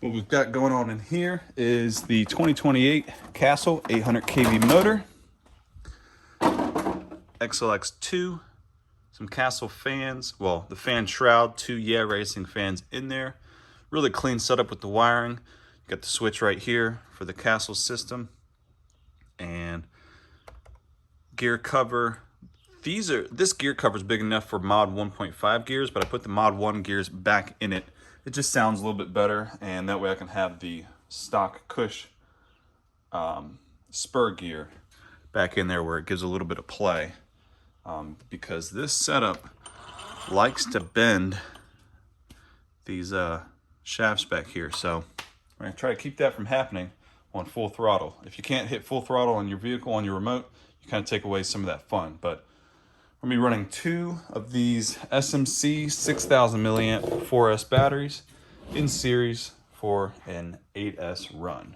What we've got going on in here is the 2028 Castle 800 kV motor, XLX2, some Castle fans, well, the fan shroud, two Yeah Racing fans in there. Really clean setup with the wiring. You got the switch right here for the Castle system, and gear cover. This gear cover is big enough for mod 1.5 gears, but I put the mod 1 gears back in it. It just sounds a little bit better, and that way I can have the stock Cush spur gear back in there where it gives a little bit of play, because this setup likes to bend these shafts back here. So I'm going to try to keep that from happening on full throttle. If you can't hit full throttle on your vehicle on your remote, you kind of take away some of that fun. But I'm going to be running 2 of these SMC 6000 milliamp 4S batteries in series for an 8S run.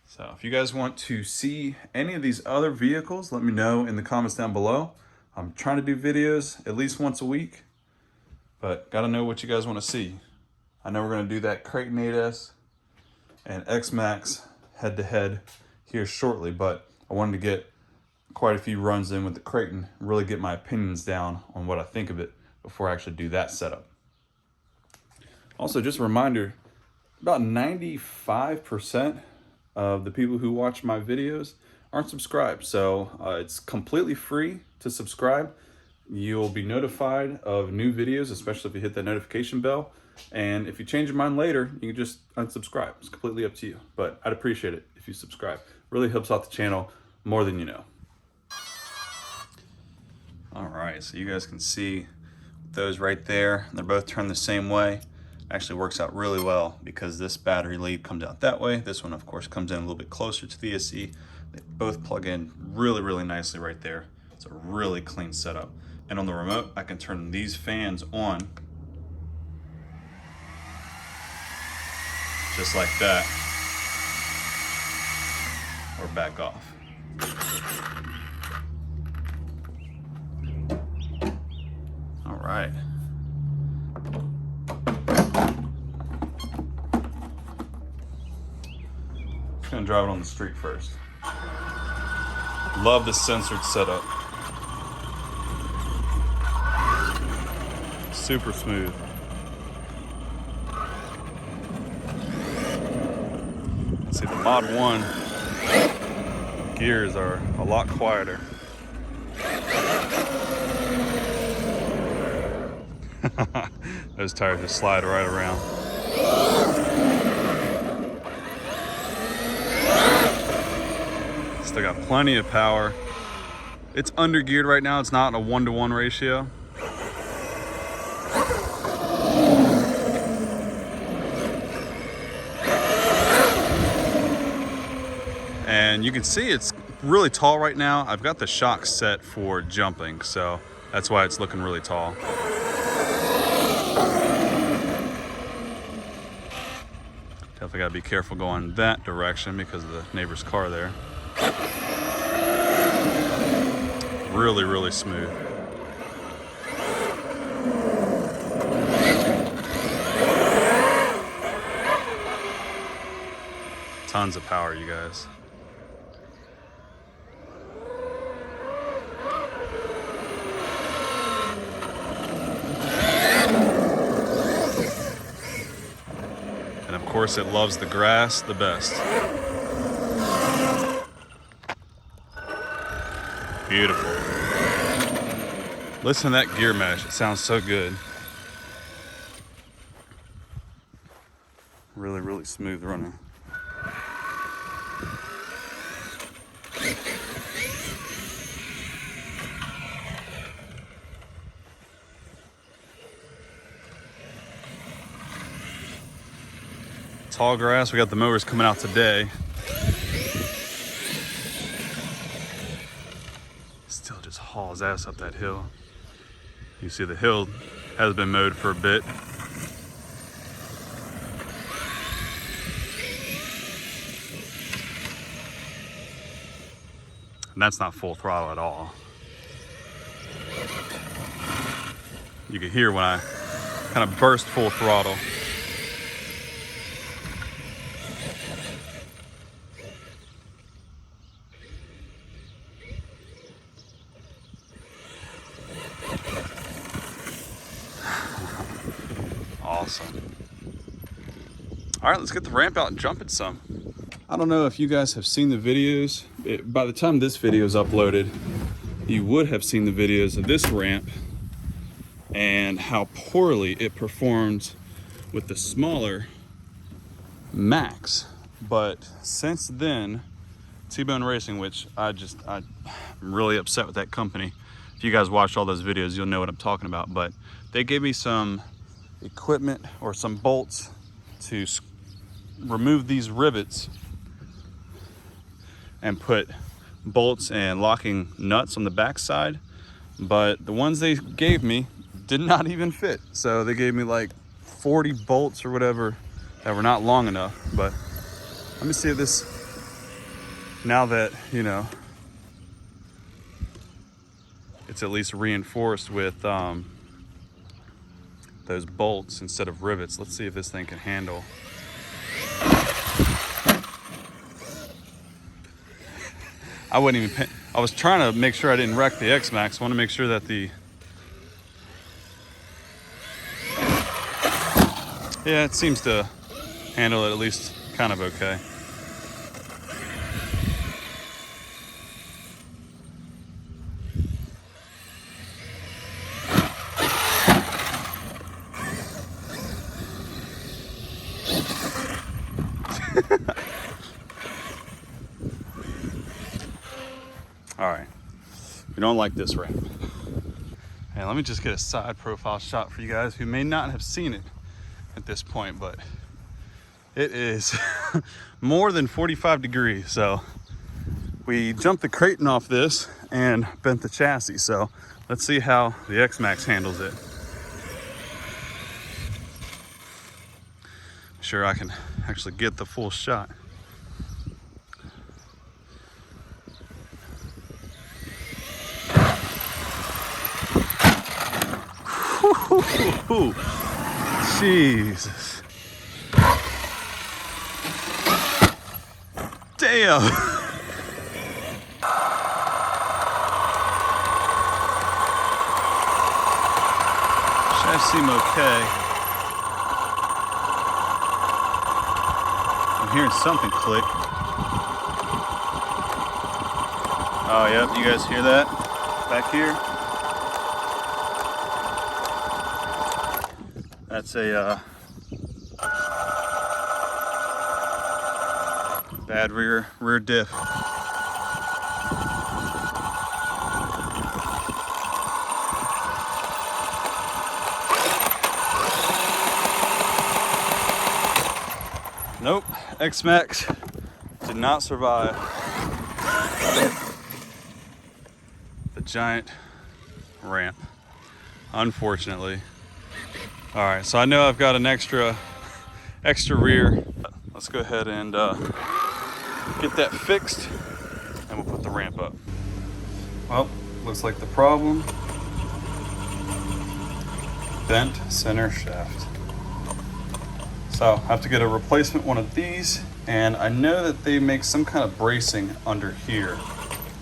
So if you guys want to see any of these other vehicles, let me know in the comments down below. I'm trying to do videos at least once a week, but got to know what you guys want to see. I know we're going to do that Creighton 8S and XMaxx head-to-head here shortly, but I wanted to get quite a few runs in with the Creighton, really get my opinions down on what I think of it before I actually do that setup. Also, just a reminder, about 95% of the people who watch my videos aren't subscribed. So it's completely free to subscribe. You'll be notified of new videos, especially if you hit that notification bell. And if you change your mind later, you can just unsubscribe. It's completely up to you, but I'd appreciate it if you subscribe. Really helps out the channel more than you know. All right, so you guys can see those right there. They're both turned the same way. Actually works out really well because this battery lead comes out that way. This one, of course, comes in a little bit closer to the ESC. They both plug in really, really nicely right there. It's a really clean setup. And on the remote, I can turn these fans on just like that, or back off. All right. Just gonna drive it on the street first. Love the censored setup. Super smooth. See, the Mod 1 gears are a lot quieter. Those tires just slide right around. Still got plenty of power. It's under geared right now. It's not in a 1-to-1 ratio. And you can see it's really tall right now. I've got the shocks set for jumping, so that's why it's looking really tall. Definitely gotta be careful going that direction because of the neighbor's car there. Really, really smooth. Tons of power, you guys. And of course, it loves the grass the best. Beautiful. Listen to that gear mesh. It sounds so good. Really, really smooth running. Tall grass. We got the mowers coming out today. Still just hauls ass up that hill. You see the hill has been mowed for a bit. And that's not full throttle at all. You can hear when I kind of burst full throttle. All right, let's get the ramp out and jump it some. I don't know if you guys have seen the videos. By the time this video is uploaded, you would have seen the videos of this ramp and how poorly it performs with the smaller Max. But since then, T-Bone Racing, which I'm really upset with that company. If you guys watched all those videos, you'll know what I'm talking about. But they gave me some equipment or some bolts to remove these rivets and put bolts and locking nuts on the back side. But the ones they gave me did not even fit. So they gave me like 40 bolts or whatever that were not long enough. But let me see if this, now that, you know, it's at least reinforced with those bolts instead of rivets. Let's see if this thing can handle. I wouldn't even I was trying to make sure I didn't wreck the XMaxx. I want to make sure that yeah, it seems to handle it at least kind of okay. All right, we don't like this ramp. And let me just get a side profile shot for you guys who may not have seen it at this point, but it is more than 45 degrees. So we jumped the craton off this and bent the chassis. So let's see how the XMaxx handles it. Sure I can actually get the full shot. Ooh, Jesus. Damn. Shafts seem okay. I'm hearing something click. Oh, yep, you guys hear that back here? That's a bad rear diff. Nope, XMaxx did not survive the giant ramp, unfortunately. All right, so I know I've got an extra rear. Let's go ahead and get that fixed, and we'll put the ramp up. Well, looks like the problem, bent center shaft. So I have to get a replacement one of these, and I know that they make some kind of bracing under here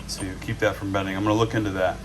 to keep that from bending. I'm gonna look into that.